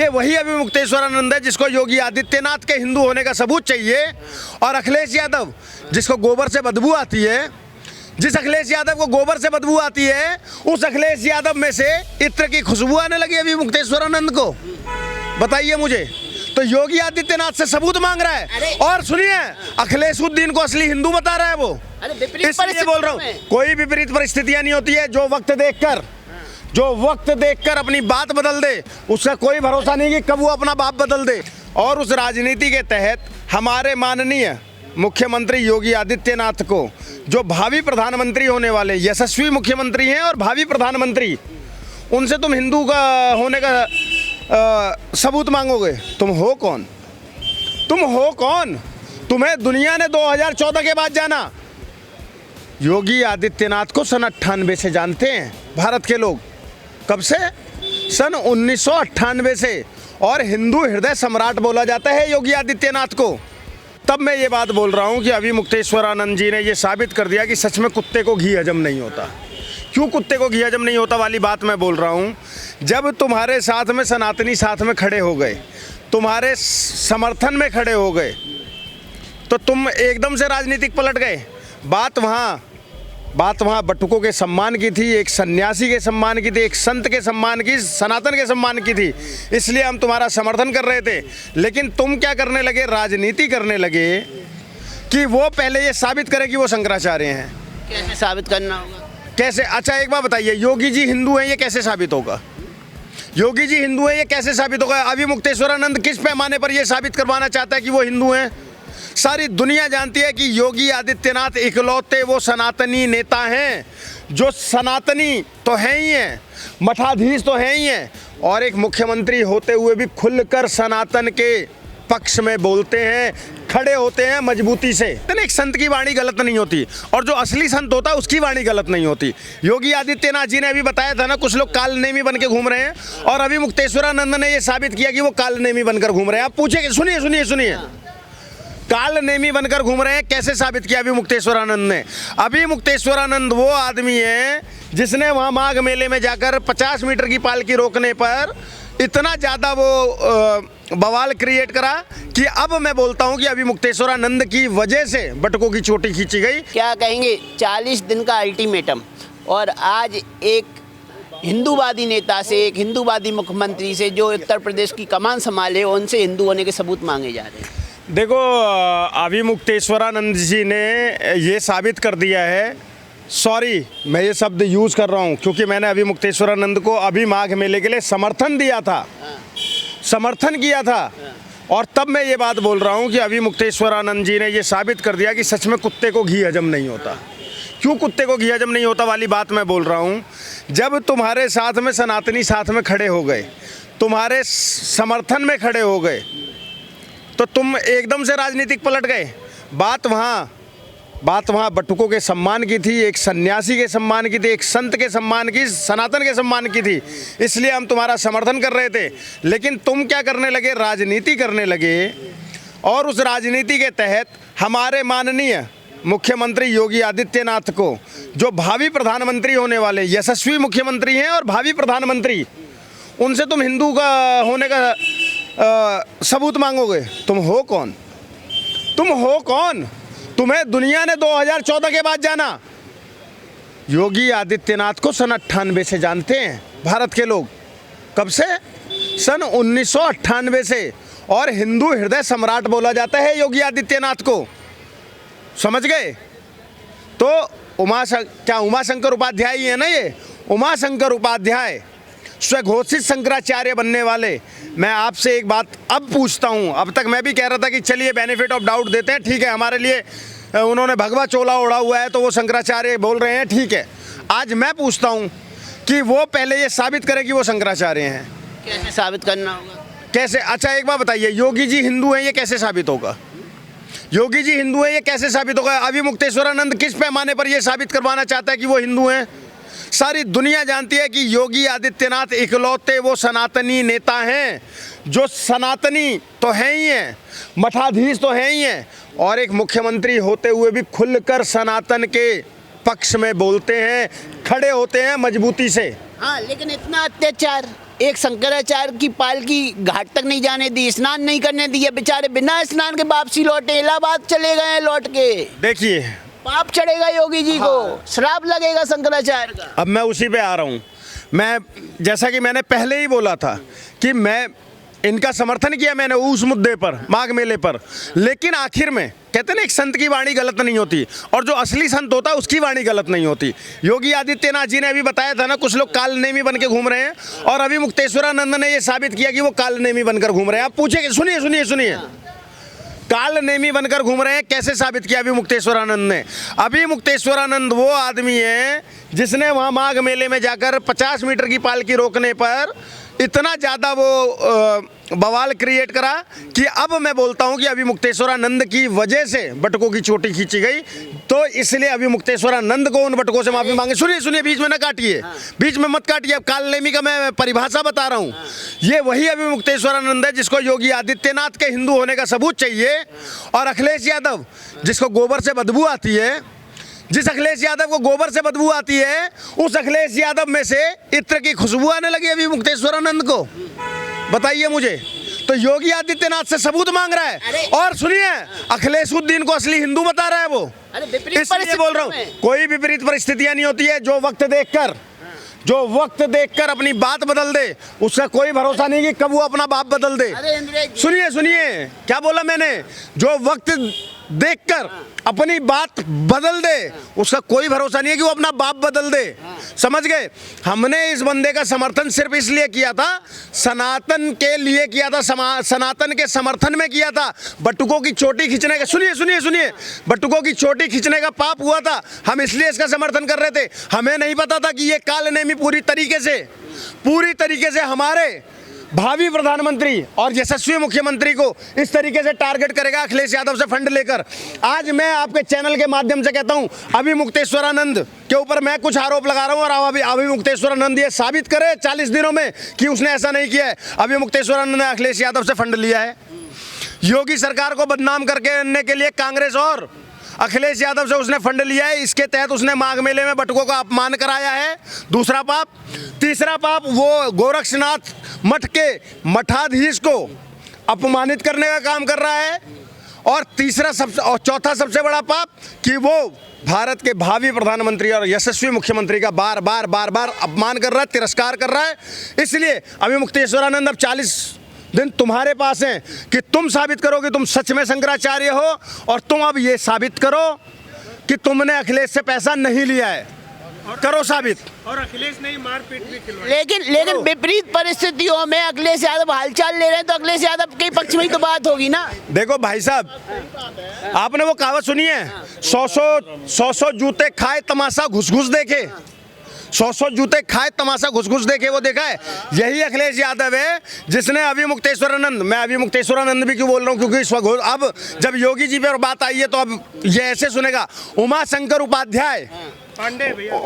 ये वही अभिमुक्तेश्वरानंद है जिसको योगी आदित्यनाथ के हिंदू होने का सबूत चाहिए, और अखिलेश यादव जिसको गोबर से बदबू आती है, जिस अखिलेश यादव को गोबर से बदबू आती है, उस अखिलेश यादव में से इत्र की खुशबू आने लगी अभिमुक्तेश्वरानंद को। बताइए मुझे, तो योगी आदित्यनाथ से सबूत मांग रहा है। और सुनिए, अखिलेशुद्दीन को असली हिंदू बता रहा है वो। इसलिए बोल रहा हूँ, कोई विपरीत परिस्थितियां नहीं होती है। जो वक्त देखकर अपनी बात बदल दे, उसका कोई भरोसा नहीं कि कब वो अपना बाप बदल दे। और उस राजनीति के तहत हमारे माननीय मुख्यमंत्री योगी आदित्यनाथ को, जो भावी प्रधानमंत्री होने वाले यशस्वी मुख्यमंत्री हैं और भावी प्रधानमंत्री, उनसे तुम हिंदू का होने का सबूत मांगोगे। तुम हो कौन? तुम्हें दुनिया ने 2014 के बाद जाना। योगी आदित्यनाथ को सन 98 से जानते हैं भारत के लोग। कब से? सन 1998 से। और हिंदू हृदय सम्राट बोला जाता है योगी आदित्यनाथ को। तब मैं ये बात बोल रहा हूँ कि अभिमुक्तेश्वरानंद जी ने ये साबित कर दिया कि सच में कुत्ते को घी हजम नहीं होता। क्यों कुत्ते को घी हजम नहीं होता वाली बात मैं बोल रहा हूँ। जब तुम्हारे साथ में सनातनी साथ में खड़े हो गए, तुम्हारे समर्थन में खड़े हो गए, तो तुम एकदम से राजनीतिक पलट गए। बात वहाँ बटुकों के सम्मान की थी, एक सन्यासी के सम्मान की थी, एक संत के सम्मान की, सनातन के सम्मान की थी। इसलिए हम तुम्हारा समर्थन कर रहे थे। लेकिन तुम क्या करने लगे? राजनीति करने लगे कि वो पहले ये साबित करे कि वो शंकराचार्य हैं। कैसे साबित करना होगा? कैसे? अच्छा एक बात बताइए, योगी जी हिंदू हैं, ये कैसे साबित होगा? योगी जी हिंदू हैं, ये कैसे साबित होगा? अभिमुक्तेश्वरानंद किस पैमाने पर ये साबित करवाना चाहता है कि वो हिंदू हैं? सारी दुनिया जानती है कि योगी आदित्यनाथ इकलौते वो सनातनी नेता हैं जो सनातनी तो हैं ही हैं, मठाधीश तो हैं ही हैं, और एक मुख्यमंत्री होते हुए भी खुलकर सनातन के पक्ष में बोलते हैं, खड़े होते हैं मजबूती से। एक संत की वाणी गलत नहीं होती, और जो असली संत होता है उसकी वाणी गलत नहीं होती। योगी आदित्यनाथ जी ने अभी बताया था ना, कुछ लोग कालनेमी बन के घूम रहे हैं, और अभिमुक्तेश्वरानंद ने ये साबित किया कि वो कालनेमी बनकर घूम रहे हैं। आप पूछे, सुनिए, कालनेमी बनकर घूम रहे हैं, कैसे साबित किया अभिमुक्तेश्वरानंद ने? अभिमुक्तेश्वरानंद वो आदमी है जिसने वहाँ माघ मेले में जाकर 50 मीटर की पालकी रोकने पर इतना ज़्यादा वो बवाल क्रिएट करा कि अब मैं बोलता हूँ कि अभिमुक्तेश्वरानंद की वजह से बटुकों की चोटी खींची गई। क्या कहेंगे? 40 दिन का अल्टीमेटम, और आज एक हिंदूवादी नेता से, एक हिंदूवादी मुख्यमंत्री से जो उत्तर प्रदेश की कमान संभाले, उनसे हिंदू होने के सबूत मांगे जा रहे हैं। देखो, अभिमुक्तेश्वरानंद जी ने ये साबित कर दिया है। सॉरी, मैं ये शब्द यूज़ कर रहा हूँ क्योंकि मैंने अभिमुक्तेश्वरानंद को अभी माघ मेले के लिए समर्थन किया था, और तब मैं ये बात बोल रहा हूँ कि अभिमुक्तेश्वरानंद जी ने ये साबित कर दिया कि सच में कुत्ते को घी हजम नहीं होता। क्यों कुत्ते को घी हजम नहीं होता वाली बात मैं बोल रहा हूँ। जब तुम्हारे साथ में सनातनी साथ में खड़े हो गए, तुम्हारे समर्थन में खड़े हो गए, तो तुम एकदम से राजनीतिक पलट गए। बात वहाँ बटुकों के सम्मान की थी, एक सन्यासी के सम्मान की थी, एक संत के सम्मान की, सनातन के सम्मान की थी। इसलिए हम तुम्हारा समर्थन कर रहे थे। लेकिन तुम क्या करने लगे? राजनीति करने लगे, और उस राजनीति के तहत हमारे माननीय मुख्यमंत्री योगी आदित्यनाथ को, जो भावी प्रधानमंत्री होने वाले यशस्वी मुख्यमंत्री हैं और भावी प्रधानमंत्री, उनसे तुम हिंदू का होने का सबूत मांगोगे। तुम हो कौन? तुम्हें दुनिया ने 2014 के बाद जाना। योगी आदित्यनाथ को सन 98 से जानते हैं भारत के लोग। कब से? सन 1998 से। और हिंदू हृदय सम्राट बोला जाता है योगी आदित्यनाथ को। समझ गए? तो उमाशंकर उपाध्याय ही है ना ये? उमाशंकर उपाध्याय स्वघोषित शंकराचार्य बनने वाले। मैं आपसे एक बात अब पूछता हूँ। अब तक मैं भी कह रहा था कि चलिए बेनिफिट ऑफ डाउट देते हैं, ठीक है, हमारे लिए उन्होंने भगवा चोला ओढ़ा हुआ है तो वो शंकराचार्य बोल रहे हैं, ठीक है। आज मैं पूछता हूँ कि वो पहले ये साबित करें कि वो शंकराचार्य हैं। कैसे साबित करना होगा? कैसे? अच्छा एक बात बताइए, योगी जी हिंदू हैं, ये कैसे साबित होगा? योगी जी हिंदू हैं, ये कैसे साबित होगा? अभिमुक्तेश्वरानंद किस पैमाने पर ये साबित करवाना चाहता है कि वो हिंदू हैं? सारी दुनिया जानती है कि योगी आदित्यनाथ इकलौते वो सनातनी नेता हैं जो सनातनी तो हैं ही हैं, मठाधीश तो हैं ही हैं, और एक मुख्यमंत्री होते हुए भी खुलकर सनातन के पक्ष में बोलते हैं, खड़े होते हैं मजबूती से। हाँ, लेकिन इतना अत्याचार एक शंकराचार्य की पालकी घाट तक नहीं जाने दी, स्नान नहीं करने दिया, बेचारे बिना स्नान के वापसी लौटे, इलाहाबाद चले गए लौट के। देखिए पाप चढ़ेगा योगी जी को, श्राप लगेगा शंकराचार्य का। अब मैं उसी पे आ रहा हूँ। मैं जैसा कि मैंने पहले ही बोला था कि मैं इनका समर्थन किया मैंने उस मुद्दे पर, माघ मेले पर, लेकिन आखिर में कहते हैं ना एक संत की वाणी गलत नहीं होती और जो असली संत होता है उसकी वाणी गलत नहीं होती। योगी आदित्यनाथ जी ने अभी बताया था ना, कुछ लोग कालनेमी बन के घूम रहे हैं और अभी मुक्तेश्वरानंद ने ये साबित किया कि वो कालनेमी बनकर घूम रहे हैं। आप पूछे, सुनिए सुनिए सुनिए, कालनेमी बनकर घूम रहे हैं, कैसे साबित किया अभी मुक्तेश्वरानंद ने? अभी मुक्तेश्वरानंद वो आदमी है जिसने वहाँ माघ मेले में जाकर 50 मीटर की पालकी रोकने पर इतना ज़्यादा वो बवाल क्रिएट करा कि अब मैं बोलता हूँ कि अभी मुक्तेश्वरानंद की वजह से बटकों की चोटी खींची गई, तो इसलिए अभी मुक्तेश्वरानंद को उन बटकों से माफ़ी मांगे। सुनिए सुनिए, बीच में ना काटिए, बीच में मत काटिए। अब कालनेमी का मैं परिभाषा बता रहा हूँ। ये वही अभी मुक्तेश्वरानंद है जिसको योगी आदित्यनाथ के हिंदू होने का सबूत चाहिए, और अखिलेश यादव जिसको गोबर से बदबू आती है, जिस अखिलेश यादव को गोबर से बदबू आती है, उस अखिलेश यादव में से इत्र की खुशबू आने लगी अभी मुक्तेश्वरानंद को। बताइए मुझे, तो योगी आदित्यनाथ से सबूत मांग रहा है। और सुनिए, अखिलेशुद्दीन को असली हिंदू बता रहा है वो। इसलिए बोल रहा हूँ, कोई विपरीत परिस्थितियां नहीं होती है। जो वक्त देखकर अपनी बात बदल दे, उसका कोई भरोसा नहीं कि कब वो अपना बाप बदल दे। सुनिए सुनिए, क्या बोला मैंने? जो वक्त देखकर अपनी बात बदल दे, उसका कोई भरोसा नहीं है कि वो अपना बाप बदल दे। समझ गए? हमने इस बंदे का समर्थन सिर्फ इसलिए किया था, सनातन के लिए किया था, सनातन के समर्थन में किया था। बटुकों की चोटी खींचने का, सुनिए सुनिए सुनिए, बटुकों की चोटी खींचने का पाप हुआ था, हम इसलिए इसका समर्थन कर रहे थे। हमें नहीं पता था कि ये कालनेमी पूरी तरीके से हमारे भावी प्रधानमंत्री और यशस्वी मुख्यमंत्री को इस तरीके से टारगेट करेगा अखिलेश यादव से फंड लेकर। आज मैं आपके चैनल के माध्यम से कहता हूं, अभी मुक्तेश्वरानंद के ऊपर मैं कुछ आरोप लगा रहा हूं और अभी मुक्तेश्वरानंद ये साबित करे 40 दिनों में कि उसने ऐसा नहीं किया है। अभी मुक्तेश्वरानंद ने अखिलेश यादव से फंड लिया है। योगी सरकार को बदनाम करने के लिए कांग्रेस और अखिलेश यादव से उसने फंड लिया है। इसके तहत उसने माघ मेले में बटुकों का अपमान कराया है, दूसरा पाप। तीसरा पाप, वो गोरक्षनाथ मठ के मठाधीश को अपमानित करने का काम कर रहा है। और चौथा सबसे बड़ा पाप कि वो भारत के भावी प्रधानमंत्री और यशस्वी मुख्यमंत्री का बार बार अपमान कर रहा है, तिरस्कार कर रहा है। इसलिए अभी मुक्तेश्वरानंद अब 40 दिन तुम्हारे पास हैं कि तुम साबित करो कि तुम सच में शंकराचार्य हो, और तुम अब ये साबित करो कि तुमने अखिलेश से पैसा नहीं लिया है। करो साबित। और अखिलेश ने मारपीट भी खिलवाई। लेकिन विपरीत परिस्थितियों में अखिलेश यादव हालचाल ले रहे हैं, तो अखिलेश यादव के पक्ष में ही तो बात होगी ना। देखो भाई साहब, आपने वो कहावत सुनी है, 100 जूते खाए तमाशा घुस घुस देखे। 100 जूते खाए तमाशा घुस घुस देखे, वो देखा है। यही अखिलेश यादव है जिसने अभी मुक्तेश्वरानंद, मैं अभी मुक्तेश्वरानंद भी क्यों बोल रहा हूँ, क्योंकि इस वक्त अब जब योगी जी पर बात आई है तो अब ये ऐसे सुनेगा। उमाशंकर उपाध्याय, पांडे भैया,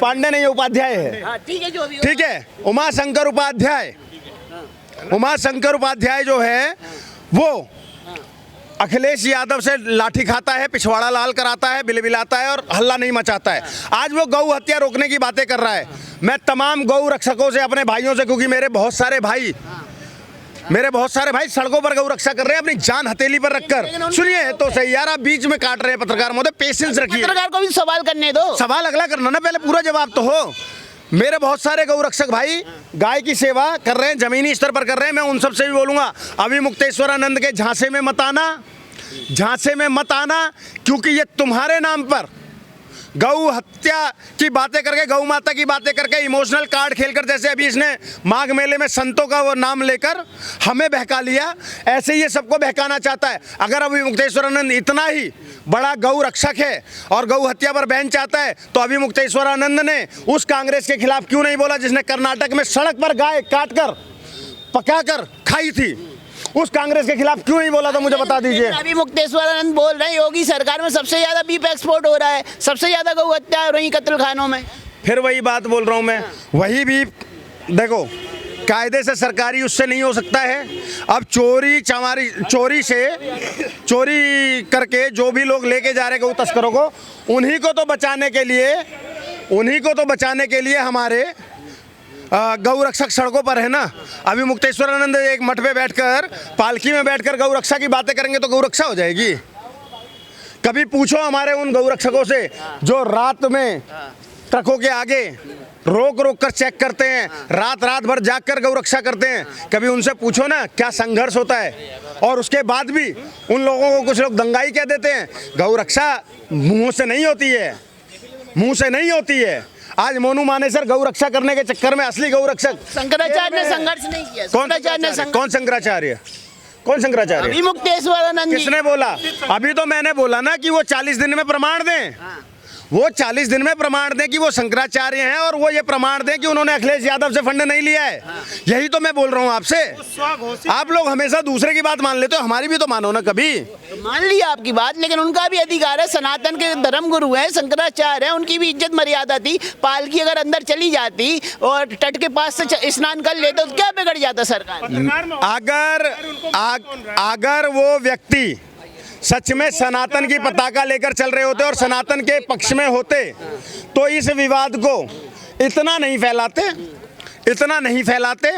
पांडे नहीं, उपाध्याय है, ठीक है, जो भी ठीक है। उमाशंकर उपाध्याय जो है वो अखिलेश यादव से लाठी खाता है, पिछवाड़ा लाल कराता है, बिलबिलाता है और हल्ला नहीं मचाता है। आज वो गौ हत्या रोकने की बातें कर रहा है। मैं तमाम गौ रक्षकों से, अपने भाइयों से, क्योंकि मेरे बहुत सारे भाई सड़कों पर गौ रक्षा कर रहे हैं अपनी जान हथेली पर रखकर। सुनिए तो सही यार, आप बीच में काट रहे हैं पत्रकार महोदय, पेशेंस रखिए। पत्रकार को भी सवाल करने दो, सवाल अगला करना ना, पहले पूरा जवाब तो हो। मेरे बहुत सारे गौ रक्षक भाई गाय की सेवा कर रहे हैं, जमीनी स्तर पर कर रहे हैं। मैं उन सब से भी बोलूँगा, अभी मुक्तेश्वरानंद के झांसे में मत आना, क्योंकि ये तुम्हारे नाम पर गौ हत्या की बातें करके, गौ माता की बातें करके, इमोशनल कार्ड खेलकर, जैसे अभी इसने माघ मेले में संतों का वो नाम लेकर हमें बहका लिया, ऐसे ये सबको बहकाना चाहता है। अगर अभी मुक्तेश्वरानंद इतना ही बड़ा गौ रक्षक है और गौ हत्या पर बैन चाहता है, तो अभी मुक्तेश्वरानंद ने उस कांग्रेस के खिलाफ क्यों नहीं बोला जिसने कर्नाटक में सड़क पर गाय काटकर पकाकर खाई थी? उस कांग्रेस के खिलाफ क्यों नहीं बोला था, मुझे बता दीजिए। अभी मुक्तेश्वरानंद बोल रहे हैं योगी सरकार में सबसे ज्यादा बीफ एक्सपोर्ट हो रहा है, सबसे ज्यादा गौ हत्या हो रही है कत्ल खानों में। फिर वही बात बोल रहा हूँ मैं, वही बीफ। देखो, कायदे से सरकारी उससे नहीं हो सकता है। अब चोरी करके जो भी लोग लेके जा रहे गौ तस्करों को, उन्हीं को तो बचाने के लिए हमारे गौ रक्षक सड़कों पर है ना। अभी मुक्तेश्वरानंद एक मठ पे बैठकर पालकी में बैठकर गौ रक्षा की बातें करेंगे तो गौ रक्षा हो जाएगी। कभी पूछो हमारे उन गौ रक्षकों से जो रात में ट्रकों के आगे रोक रोक कर चेक करते हैं, रात रात भर जाग कर गौ रक्षा करते हैं, कभी उनसे पूछो ना क्या संघर्ष होता है। और उसके बाद भी उन लोगों को कुछ लोग दंगाई कह देते हैं। गौ रक्षा मुंह से नहीं होती है, मुंह से नहीं होती है। आज मोनू मानेसर गौ रक्षा करने के चक्कर में असली गौ रक्षक शंकराचार्य ने संघर्ष नहीं किया। कौन शंकराचार्य? कौन शंकराचार्य? अभी मुक्तेश्वरानंद जी। किसने बोला? अभी तो मैंने बोला ना कि वो 40 दिन में प्रमाण दें, वो 40 दिन में प्रमाण दें कि वो शंकराचार्य हैं और वो ये प्रमाण दें कि उन्होंने अखिलेश यादव से फंड नहीं लिया है। यही तो मैं बोल रहा हूँ आपसे। आप लोग हमेशा दूसरे की बात मान लेते हो, हमारी भी तो मानो ना कभी। मान लिया आपकी बात, लेकिन उनका भी अधिकार है। सनातन के धर्म गुरु हैं, शंकराचार्य हैं, उनकी भी इज्जत मर्यादा थी। पालकी अगर अंदर चली जाती और तट के पास से स्नान कर लेते तो क्या बिगड़ जाता सरकार? अगर वो व्यक्ति सच में सनातन की पताका लेकर चल रहे होते और सनातन के पक्ष में होते तो इस विवाद को इतना नहीं फैलाते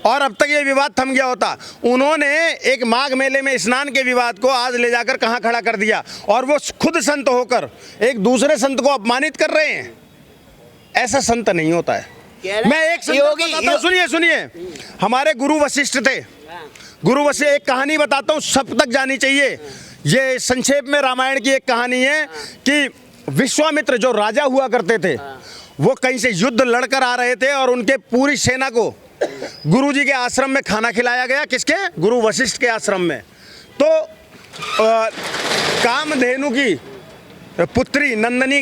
और अब तक ये विवाद थम गया होता। उन्होंने एक माघ मेले में स्नान के विवाद को आज ले जाकर कहां खड़ा कर दिया और वो खुद संत होकर एक दूसरे संत को अपमानित कर रहे हैं। ऐसा संत नहीं होता है। मैं एक सुनिए, हमारे गुरु वशिष्ठ थे। गुरु वशिष्ठ, एक कहानी बताता हूँ, सब तक जानी चाहिए। ये संक्षेप में रामायण की एक कहानी है कि विश्वामित्र जो राजा हुआ करते थे, वो कहीं से युद्ध लड़कर आ रहे थे और उनके पूरी सेना को गुरुजी के आश्रम में खाना खिलाया गया। किसके? गुरु वशिष्ठ के आश्रम में। तो कामधेनु की पुत्री नंदनी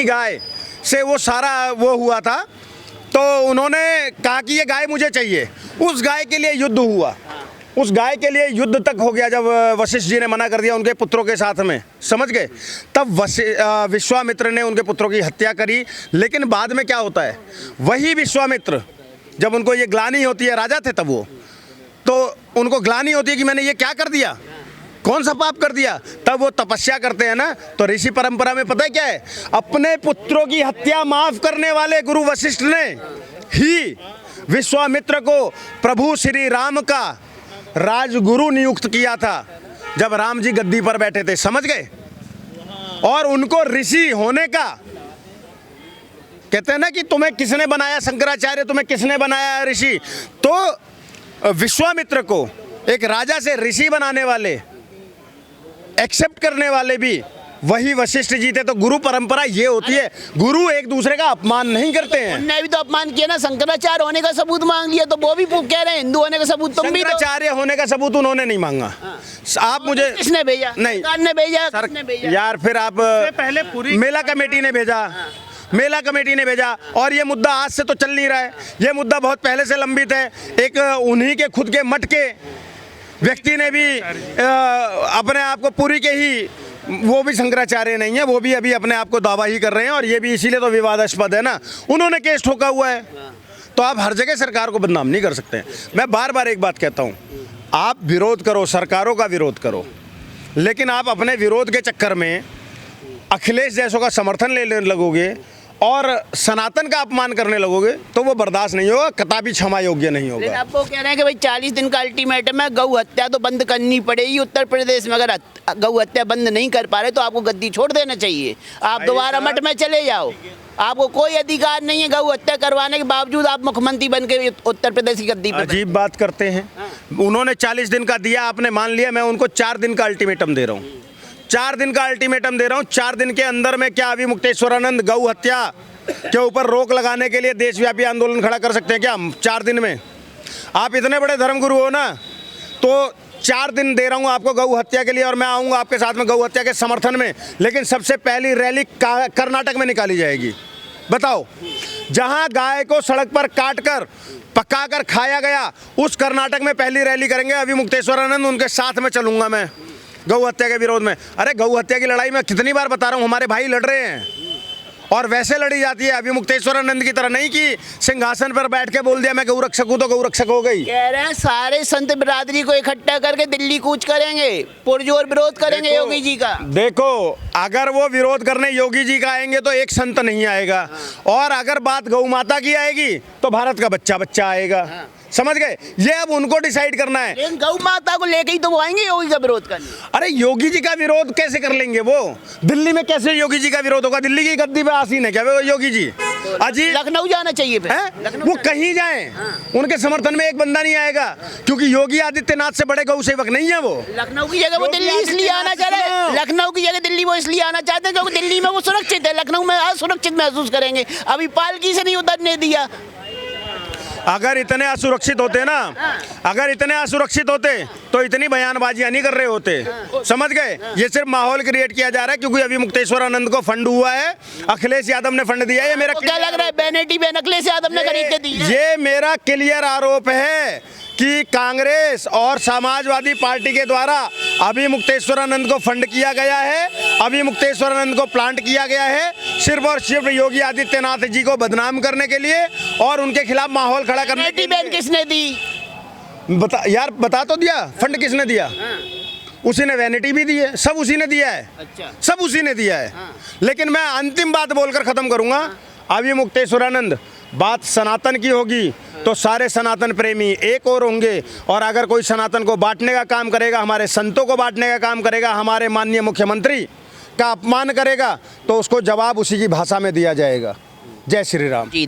गाय से वो सारा वो हुआ था। तो उन्होंने कहा कि ये गाय मुझे चाहिए। उस गाय के लिए युद्ध हुआ, उस गाय के लिए युद्ध तक हो गया जब वशिष्ठ जी ने मना कर दिया उनके पुत्रों के साथ में, समझ गए। तब विश्वामित्र ने उनके पुत्रों की हत्या करी। लेकिन बाद में क्या होता है, वही विश्वामित्र जब उनको ये ग्लानि होती है, राजा थे तब वो, तो उनको ग्लानि होती है कि मैंने ये क्या कर दिया, कौन सा पाप कर दिया, तब वो तपस्या करते हैं ना। तो ऋषि परंपरा में पता है क्या है, अपने पुत्रों की हत्या माफ करने वाले गुरु वशिष्ठ ने ही विश्वामित्र को प्रभु श्री राम का राजगुरु नियुक्त किया था जब राम जी गद्दी पर बैठे थे, समझ गए। और उनको ऋषि होने का कहते हैं ना कि तुम्हें किसने बनाया शंकराचार्य, तुम्हें किसने बनाया ऋषि। तो विश्वामित्र को एक राजा से ऋषि बनाने वाले, एक्सेप्ट करने वाले भी वही वशिष्ठ जी थे। तो गुरु परंपरा ये होती है, गुरु एक दूसरे का अपमान नहीं करते हैं। उन्होंने भी तो अपमान किया ना, शंकराचार्य होने का सबूत मांग लिया, तो वो भी कह रहे हैं हिंदू होने का सबूत। तुम भी शंकराचार्य होने का सबूत उन्होंने नहीं मांगा। आप मुझे किसने भेजा? नहीं, सरकार ने भेजा, यार फिर आप पहले पूरी मेला कमेटी ने भेजा, मेला कमेटी ने भेजा। और ये मुद्दा आज से तो चल नहीं रहा है, ये मुद्दा बहुत पहले से लंबित है। एक उन्हीं के खुद के मठ के व्यक्ति ने भी अपने आप को पूरी के ही, वो भी शंकराचार्य नहीं है, वो भी अभी अपने आप को दावा ही कर रहे हैं और ये भी इसीलिए तो विवादास्पद है ना, उन्होंने केस ठोका हुआ है। तो आप हर जगह सरकार को बदनाम नहीं कर सकते। मैं बार बार एक बात कहता हूँ, आप विरोध करो, सरकारों का विरोध करो, लेकिन आप अपने विरोध के चक्कर में अखिलेश जैसों का समर्थन लेने लगोगे और सनातन का अपमान करने लगोगे तो वो बर्दाश्त नहीं होगा, कदापि क्षमा योग्य नहीं होगा। आप वो कह रहे हैं कि भाई 40 दिन का अल्टीमेटम है, गौ हत्या तो बंद करनी पड़ेगी उत्तर प्रदेश में। अगर गौ हत्या बंद नहीं कर पा रहे तो आपको गद्दी छोड़ देना चाहिए, आप दोबारा मठ में चले जाओ। आपको कोई अधिकार नहीं है गौ हत्या करवाने के बावजूद आप मुख्यमंत्री बन के उत्तर प्रदेश की गद्दी पर। अजीब बात करते हैं। उन्होंने 40 दिन का दिया, आपने मान लिया, मैं उनको 4 दिन का अल्टीमेटम दे रहा हूँ, 4 दिन का अल्टीमेटम दे रहा हूँ। 4 दिन के अंदर में क्या अभी मुक्तेश्वरानंद गौ हत्या के ऊपर रोक लगाने के लिए देशव्यापी आंदोलन खड़ा कर सकते हैं क्या 4 दिन में? आप इतने बड़े धर्मगुरु हो ना, तो 4 दिन दे रहा हूँ आपको गौ हत्या के लिए और मैं आऊँगा आपके साथ में गौ हत्या के समर्थन में। लेकिन सबसे पहली रैली कर्नाटक में निकाली जाएगी। बताओ, जहाँ गाय को सड़क पर काट कर पका कर खाया गया, उस कर्नाटक में पहली रैली करेंगे। अभी मुक्तेश्वरानंद उनके साथ में चलूँगा मैं गौ हत्या के विरोध में। अरे गौ हत्या की लड़ाई में कितनी बार बता रहा हूँ, हमारे भाई लड़ रहे हैं और वैसे लड़ी जाती है। अभी मुक्तेश्वरानंद की तरह नहीं कि सिंहासन पर बैठ के बोल दिया मैं गौ रक्षक हूं तो गौ रक्षक हो गई। कह रहे हैं सारे संत बिरादरी को इकट्ठा करके दिल्ली कूच करेंगे, पुरजोर विरोध करेंगे योगी जी का। देखो अगर वो विरोध करने योगी जी का आएंगे तो एक संत नहीं आएगा, और अगर बात गौ माता की आएगी तो भारत का बच्चा बच्चा आएगा। समझ गए? ये अब उनको डिसाइड करना है। लेकिन गौ माता को लेके ही तो वो आएंगे योगी का विरोध करने। अरे योगी जी का विरोध कैसे कर लेंगे वो? दिल्ली में कैसे योगी जी का विरोध होगा? दिल्ली की गद्दी पे आसीन है क्या वो योगी जी? अजीब। लखनऊ जाना चाहिए फिर। हैं? वो कहीं जाएं, उनके समर्थन में एक बंदा नहीं आएगा, क्योंकि योगी आदित्यनाथ से बड़े गौ सेवक नहीं है वो। लखनऊ की जगह वो दिल्ली इसलिए आना चाह रहे हैं, लखनऊ की जगह दिल्ली वो इसलिए आना चाहते हैं क्योंकि दिल्ली में वो सुरक्षित है, लखनऊ में असुरक्षित महसूस करेंगे। अभी पालकी से नहीं उतरने दिया। अगर इतने असुरक्षित होते ना, अगर इतने असुरक्षित होते तो इतनी बयानबाजियां नहीं कर रहे होते। समझ गए? ये सिर्फ माहौल क्रिएट किया जा रहा है क्योंकि अभी मुक्तेश्वरानंद को फंड हुआ है, अखिलेश यादव ने फंड दिया है। ये मेरा क्या लग रहा है बेनेटी बेन अखिलेश यादव ने खरीद के दी है? ये मेरा क्लियर आरोप है कि कांग्रेस और समाजवादी पार्टी के द्वारा अभी मुक्तेश्वरानंद को फंड किया गया है, अभी मुक्तेश्वरानंद को प्लांट किया गया है सिर्फ और सिर्फ योगी आदित्यनाथ जी को बदनाम करने के लिए और उनके खिलाफ माहौल खड़ा करने के बेनेटी बेन किसने दी? यार बता तो दिया, फंड किसने दिया? उसी ने वैनिटी भी दी है, सब उसी ने दिया है। अच्छा। सब उसी ने दिया है। लेकिन मैं अंतिम बात बोलकर खत्म करूंगा। अभी मुक्तेश्वरानंद बात सनातन की होगी तो सारे सनातन प्रेमी एक और होंगे, और अगर कोई सनातन को बांटने का काम करेगा, हमारे संतों को बांटने का काम करेगा, हमारे माननीय मुख्यमंत्री का अपमान करेगा तो उसको जवाब उसी की भाषा में दिया जाएगा। जय श्री राम। जी।